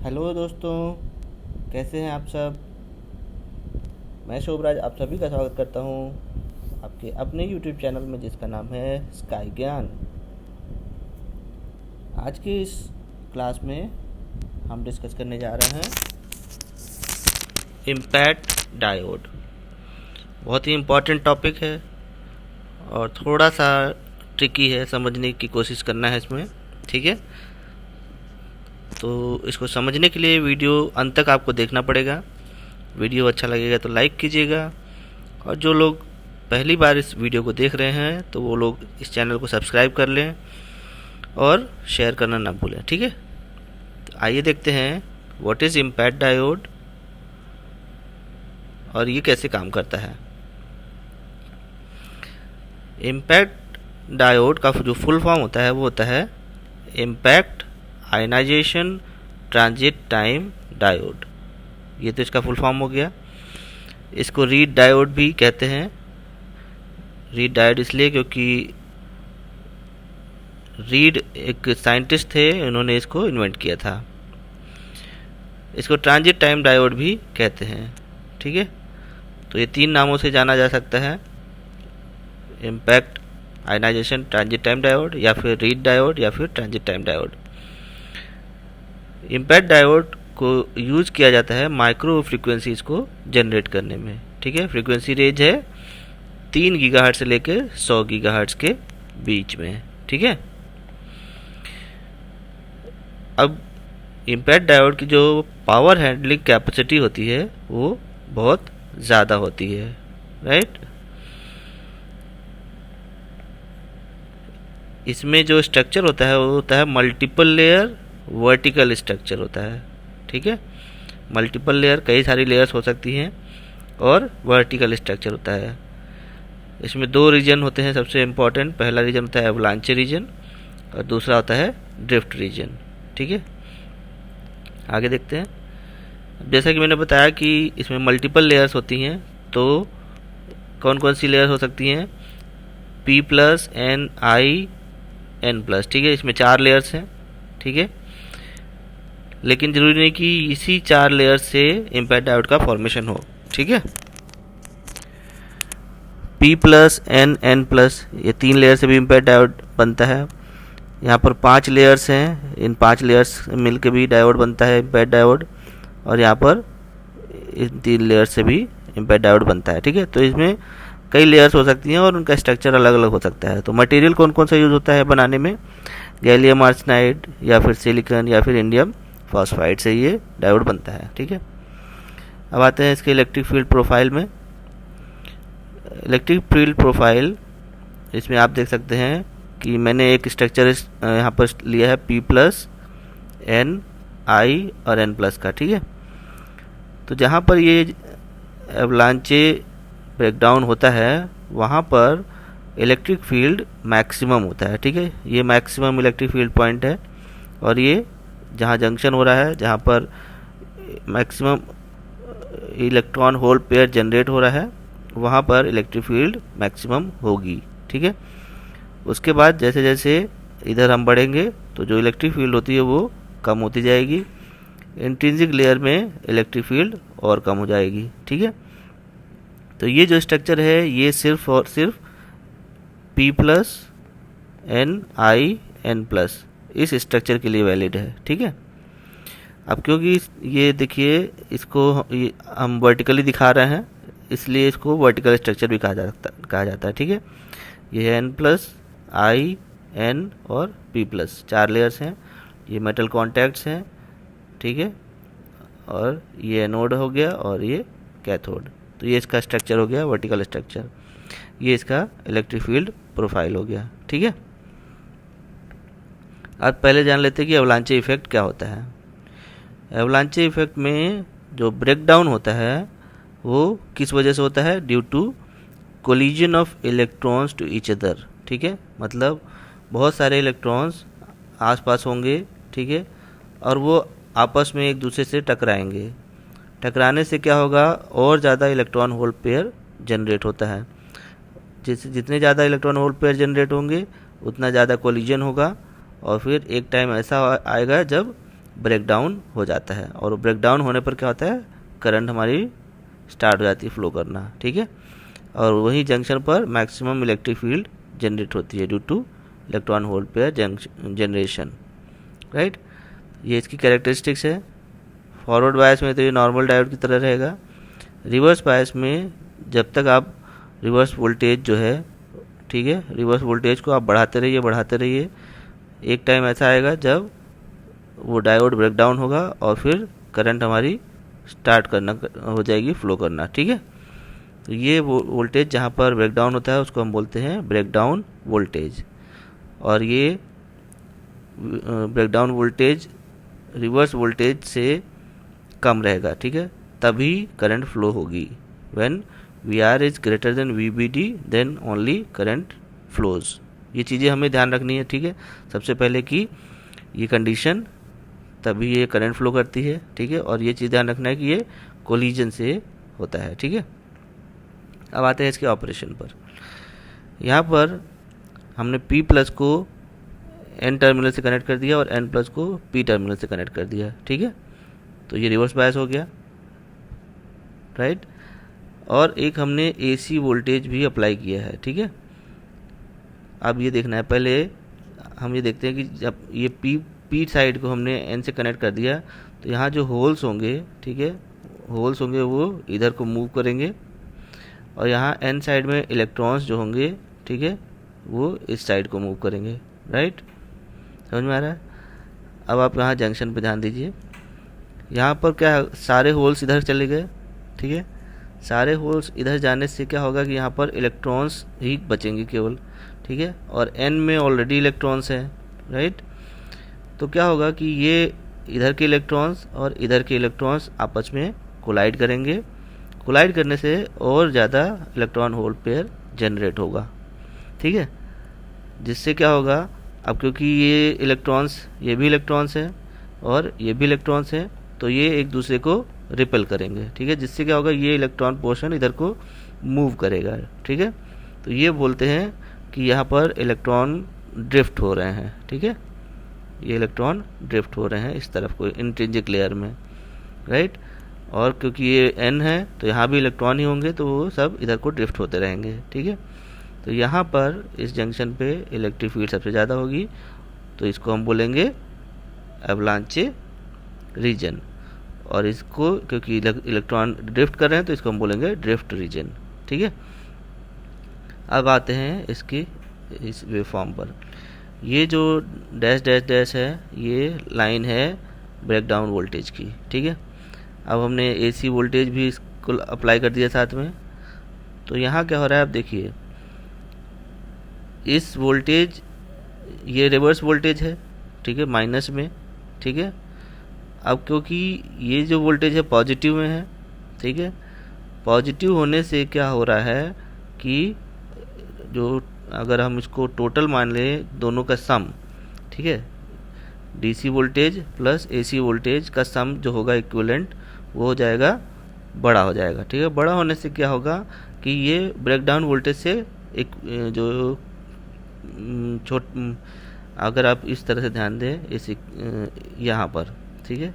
Hello दोस्तों, कैसे हैं आप सब। मैं शोभराज आप सभी का स्वागत करता हूं आपके अपने यूट्यूब चैनल में जिसका नाम है स्काई ज्ञान। आज की इस क्लास में हम डिस्कस करने जा रहे हैं इम्पैक्ट डायोड। बहुत ही इम्पोर्टेंट टॉपिक है और थोड़ा सा ट्रिकी है, समझने की कोशिश करना है इसमें। ठीक है, तो इसको समझने के लिए वीडियो अंत तक आपको देखना पड़ेगा। वीडियो अच्छा लगेगा तो लाइक कीजिएगा, और जो लोग पहली बार इस वीडियो को देख रहे हैं तो वो लोग इस चैनल को सब्सक्राइब कर लें और शेयर करना ना भूलें। ठीक है, तो आइए देखते हैं व्हाट इज़ इम्पैक्ट डायोड और ये कैसे काम करता है। इम्पैक्ट डायोड का जो फुल फॉर्म होता है वो होता है impact ionisation transit time diode. ये तो इसका फुल फॉर्म हो गया। इसको रीड डायोड भी कहते हैं। रीड डायोड इसलिए क्योंकि रीड एक साइंटिस्ट थे, उन्होंने इसको इन्वेंट किया था। इसको ट्रांजिट टाइम डायोड भी कहते हैं। ठीक है, तो ये तीन नामों से जाना जा सकता है, impact ionisation transit time diode, या फिर रीड डायोड, या फिर transit time diode. Impact diode को यूज किया जाता है माइक्रो फ्रीक्वेंसीज को जनरेट करने में। ठीक है, फ्रीक्वेंसी रेंज है 3 गीगाहर्ट्ज से लेकर 100 गीगाहर्ट्ज के बीच में। ठीक है, अब इम्पैक्ट डायोड की जो पावर हैंडलिंग कैपेसिटी होती है वो बहुत ज़्यादा होती है, राइट। इसमें जो स्ट्रक्चर होता है वो होता है मल्टीपल लेयर वर्टिकल स्ट्रक्चर होता है। ठीक है, मल्टीपल लेयर, कई सारी लेयर्स हो सकती हैं, और वर्टिकल स्ट्रक्चर होता है। इसमें 2 रीजन होते हैं सबसे इम्पोर्टेंट। पहला रीजन होता है एवलांचे रीजन और दूसरा होता है ड्रिफ्ट रीजन। ठीक है, आगे देखते हैं। जैसा कि मैंने बताया कि इसमें मल्टीपल लेयर्स होती हैं, तो कौन कौन सी लेयर्स हो सकती हैं? P plus N I N plus. ठीक है, इसमें 4 लेयर्स हैं। ठीक है, लेकिन ज़रूरी नहीं कि इसी 4 लेयर से इम्पैक्ट डायोड का फॉर्मेशन हो। ठीक है, P plus N N plus, ये 3 लेयर से भी इम्पैक्ट डायोड बनता है। यहाँ पर 5 लेयर्स हैं, इन 5 लेयर्स मिल के भी डायोड बनता है इम्पैक्ट डायोड, और यहाँ पर इन 3 लेयर्स से भी इम्पैक्ट डायोड बनता है। ठीक है, तो इसमें कई लेयर्स हो सकती हैं और उनका स्ट्रक्चर अलग अलग हो सकता है। तो मटेरियल कौन कौन सा यूज़ होता है बनाने में? गैलियम आर्सेनाइड, या फिर सिलिकॉन, या फिर इंडियम फॉस्फाइड से ये डायोड बनता है। ठीक है, अब आते हैं इसके इलेक्ट्रिक फील्ड प्रोफाइल में। इलेक्ट्रिक फील्ड प्रोफाइल, इसमें आप देख सकते हैं कि मैंने एक स्ट्रक्चर यहाँ पर लिया है P प्लस एन आई और एन प्लस का। ठीक है, तो जहाँ पर ये एवलांचे ब्रेकडाउन होता है वहाँ पर इलेक्ट्रिक फील्ड मैक्सिमम होता है। ठीक है, ये मैक्सिमम इलेक्ट्रिक फील्ड पॉइंट है, और ये जहाँ जंक्शन हो रहा है, जहाँ पर maximum electron hole pair generate हो रहा है, वहाँ पर इलेक्ट्रिक फील्ड मैक्सिमम होगी। ठीक है, उसके बाद जैसे जैसे इधर हम बढ़ेंगे तो जो इलेक्ट्रिक फील्ड होती है वो कम होती जाएगी। इंट्रिंसिक लेयर में इलेक्ट्रिक फील्ड और कम हो जाएगी। ठीक है, तो ये जो स्ट्रक्चर है ये सिर्फ और सिर्फ P plus N I N plus इस स्ट्रक्चर के लिए वैलिड है। ठीक है, अब क्योंकि ये देखिए, इसको हम वर्टिकली दिखा रहे हैं, इसलिए इसको वर्टिकल स्ट्रक्चर भी कहा जाता है। ठीक है, ये है एन प्लस आई एन और P प्लस, 4 लेयर्स हैं। ये मेटल कॉन्टैक्ट्स हैं। ठीक है, और ये एनोड हो गया और ये कैथोड। तो ये इसका स्ट्रक्चर हो गया वर्टिकल स्ट्रक्चर। ये इसका इलेक्ट्रिक फील्ड प्रोफाइल हो गया। ठीक है, अब पहले जान लेते हैं कि एवलांचे इफेक्ट क्या होता है। एवलांचे इफेक्ट में जो ब्रेक डाउन होता है वो किस वजह से होता है? Due to collision of electrons to each other. ठीक है, मतलब बहुत सारे इलेक्ट्रॉन्स आसपास होंगे। ठीक है, और वो आपस में एक दूसरे से टकराएंगे। टकराने से क्या होगा? और ज़्यादा इलेक्ट्रॉन होल पेयर जनरेट होता है। जितने ज़्यादा इलेक्ट्रॉन होल पेयर जनरेट होंगे उतना ज़्यादा कोलिजन होगा, और फिर एक टाइम ऐसा आएगा जब ब्रेक डाउन हो जाता है, और ब्रेक डाउन होने पर क्या होता है, करंट हमारी स्टार्ट हो जाती है फ्लो करना, ठीक है। और वही जंक्शन पर मैक्सिमम इलेक्ट्रिक फील्ड जनरेट होती है due two electron hole pair generation, right. ये इसकी कैरेक्टरिस्टिक्स है। फॉरवर्ड बायस में तो ये नॉर्मल डायोड की तरह रहेगा। रिवर्स बायस में जब तक आप रिवर्स वोल्टेज जो है, ठीक है, रिवर्स वोल्टेज को आप बढ़ाते रहिए, एक टाइम ऐसा आएगा जब वो डायोड ब्रेक डाउन होगा और फिर करंट हमारी स्टार्ट करना हो जाएगी, फ्लो करना, ठीक है। तो ये वोल्टेज जहाँ पर ब्रेक डाउन होता है उसको हम बोलते हैं ब्रेक डाउन वोल्टेज, और ये breakdown voltage reverse voltage से कम रहेगा, ठीक है, तभी करंट फ्लो होगी। When VR is greater than VBD then only current flows. ये चीज़ें हमें ध्यान रखनी है, ठीक है। सबसे पहले कि ये कंडीशन, तभी ये करंट फ्लो करती है, ठीक है। और ये चीज़ ध्यान रखना है कि ये कोलिजन से होता है, ठीक है। अब आते हैं इसके ऑपरेशन पर। यहाँ पर हमने P+ को N टर्मिनल से कनेक्ट कर दिया और N+ को P टर्मिनल से कनेक्ट कर दिया, ठीक है। तो ये रिवर्स बायस हो गया, राइट। और एक हमने AC वोल्टेज भी अप्लाई किया है, ठीक है। अब ये देखना है, पहले हम ये देखते हैं कि जब ये P साइड को हमने N से कनेक्ट कर दिया तो यहाँ जो होल्स होंगे, ठीक है, होल्स होंगे वो इधर को मूव करेंगे, और यहाँ N साइड में इलेक्ट्रॉन्स जो होंगे, ठीक है, वो इस साइड को मूव करेंगे, राइट। समझ में आ रहा है। अब आप यहाँ जंक्शन पे ध्यान दीजिए, यहाँ पर क्या सारे होल्स इधर चले गए, ठीक है। सारे होल्स इधर जाने से क्या होगा कि यहाँ पर इलेक्ट्रॉन्स ही बचेंगे केवल, ठीक है, और N में ऑलरेडी इलेक्ट्रॉन्स हैं, राइट। तो क्या होगा कि ये इधर के इलेक्ट्रॉन्स और इधर के इलेक्ट्रॉन्स आपस में कोलाइड करेंगे, कोलाइड करने से और ज़्यादा इलेक्ट्रॉन होल पेयर जनरेट होगा, ठीक है। जिससे क्या होगा, अब क्योंकि ये इलेक्ट्रॉन्स, ये भी इलेक्ट्रॉन्स हैं और ये भी इलेक्ट्रॉन्स हैं, तो ये एक दूसरे को रिपेल करेंगे, ठीक है। जिससे क्या होगा, ये इलेक्ट्रॉन पोर्शन इधर को मूव करेगा, ठीक है। तो ये बोलते हैं कि यहाँ पर इलेक्ट्रॉन ड्रिफ्ट हो रहे हैं, ठीक है। ये इलेक्ट्रॉन ड्रिफ्ट हो रहे हैं इस तरफ को इंट्रिंसिक लेयर में, राइट। और क्योंकि ये N है तो यहाँ भी इलेक्ट्रॉन ही होंगे, तो वो सब इधर को ड्रिफ्ट होते रहेंगे, ठीक है। तो यहाँ पर इस जंक्शन पे इलेक्ट्रिक फील्ड सबसे ज़्यादा होगी, तो इसको हम बोलेंगे एवलांचे रीजन, और इसको क्योंकि इलेक्ट्रॉन ड्रिफ्ट कर रहे हैं तो इसको हम बोलेंगे ड्रिफ्ट रीजन, ठीक है। अब आते हैं इसकी इस वेवफॉर्म पर। ये जो डैश डैश डैश है, ये लाइन है ब्रेक डाउन वोल्टेज की, ठीक है। अब हमने AC वोल्टेज भी इसको अप्लाई कर दिया साथ में। तो यहाँ क्या हो रहा है, आप देखिए, इस वोल्टेज, ये रिवर्स वोल्टेज है, ठीक है, माइनस में, ठीक है। अब क्योंकि ये जो वोल्टेज है पॉजिटिव में है, ठीक है, पॉजिटिव होने से क्या हो रहा है कि जो, अगर हम इसको टोटल मान लें दोनों का सम, ठीक है, DC voltage plus AC voltage का सम जो होगा इक्विवेलेंट, वो हो जाएगा, बड़ा हो जाएगा, ठीक है। बड़ा होने से क्या होगा कि ये ब्रेकडाउन वोल्टेज से एक जो अगर आप इस तरह से ध्यान दें, इस यहाँ पर, ठीक है,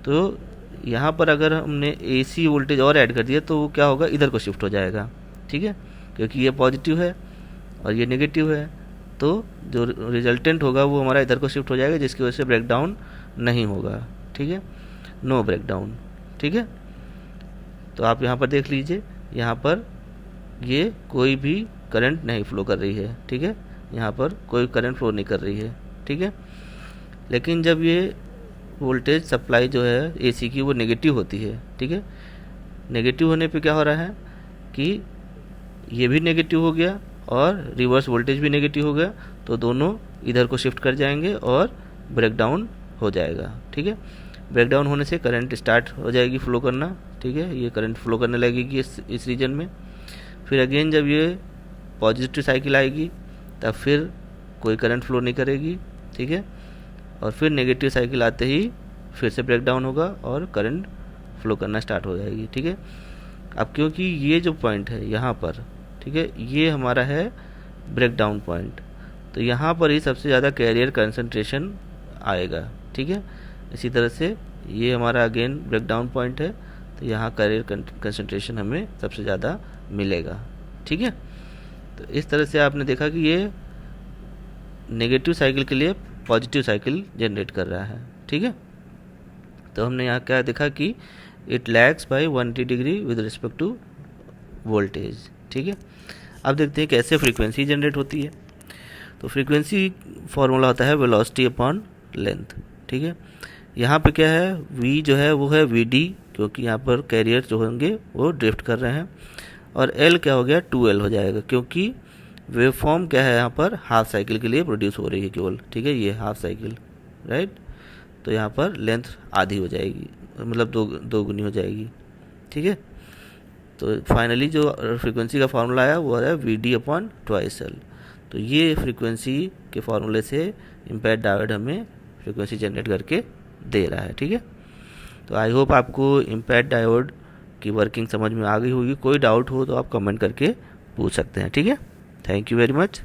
तो यहाँ पर अगर हमने AC वोल्टेज और ऐड कर दिया तो वो क्या होगा, इधर को शिफ्ट हो जाएगा, ठीक है, क्योंकि ये पॉजिटिव है और ये नेगेटिव है, तो जो रिजल्टेंट होगा वो हमारा इधर को शिफ्ट हो जाएगा, जिसकी वजह से ब्रेकडाउन नहीं होगा, ठीक है, नो ब्रेकडाउन, ठीक है। तो आप यहाँ पर देख लीजिए, यहाँ पर ये कोई भी करंट नहीं फ्लो कर रही है, ठीक है, यहाँ पर कोई करंट फ्लो नहीं कर रही है, ठीक है। लेकिन जब ये वोल्टेज सप्लाई जो है AC की वो नेगेटिव होती है, ठीक है, नेगेटिव होने पे क्या हो रहा है कि ये भी नेगेटिव हो गया और रिवर्स वोल्टेज भी नेगेटिव हो गया, तो दोनों इधर को शिफ्ट कर जाएंगे और ब्रेकडाउन हो जाएगा, ठीक है। ब्रेकडाउन होने से करंट स्टार्ट हो जाएगी फ्लो करना, ठीक है, ये करंट फ्लो करने लगेगी इस रीजन में। फिर अगेन जब ये पॉजिटिव साइकिल आएगी तब फिर कोई करंट फ्लो नहीं करेगी, ठीक है, और फिर नेगेटिव साइकिल आते ही फिर से ब्रेकडाउन होगा और करंट फ्लो करना स्टार्ट हो जाएगी, ठीक है। अब क्योंकि ये जो पॉइंट है यहाँ पर, ठीक है, ये हमारा है ब्रेकडाउन पॉइंट, तो यहाँ पर ही सबसे ज़्यादा कैरियर कंसंट्रेशन आएगा, ठीक है। इसी तरह से ये हमारा अगेन ब्रेकडाउन पॉइंट है, तो यहाँ कैरियर कंसंट्रेशन हमें सबसे ज़्यादा मिलेगा। ठीक है, तो इस तरह से आपने देखा कि ये नेगेटिव साइकिल के लिए पॉजिटिव साइकिल जनरेट कर रहा है। ठीक है, तो हमने यहाँ क्या देखा कि it lags by 180 degree with respect to voltage. ठीक है, अब देखते हैं कैसे फ्रीक्वेंसी जनरेट होती है। तो फ्रीक्वेंसी फॉर्मूला होता है वेलोसिटी अपॉन लेंथ। ठीक है, यहाँ पे क्या है, v जो है वो है vd, क्योंकि यहाँ पर कैरियर जो होंगे वो ड्रिफ्ट कर रहे हैं, और l क्या हो गया 2l हो जाएगा, क्योंकि वेव फॉर्म क्या है यहाँ पर हाफ साइकिल के लिए प्रोड्यूस हो रही है केवल। ठीक है, ये हाफ साइकिल, राइट, तो यहाँ पर लेंथ आधी हो जाएगी, मतलब दो गुनी हो जाएगी। ठीक है, तो फाइनली जो फ्रीक्वेंसी का फार्मूला आया वो है vd अपॉन ट्वाइस l। तो ये फ्रीक्वेंसी के फार्मूले से इम्पैक्ट डायोड हमें फ्रीक्वेंसी जनरेट करके दे रहा है। ठीक है, तो आई होप आपको इम्पैक्ट डायोड की वर्किंग समझ में आ गई होगी। कोई डाउट हो तो आप कमेंट करके पूछ सकते हैं। ठीक है, थैंक यू वेरी मच।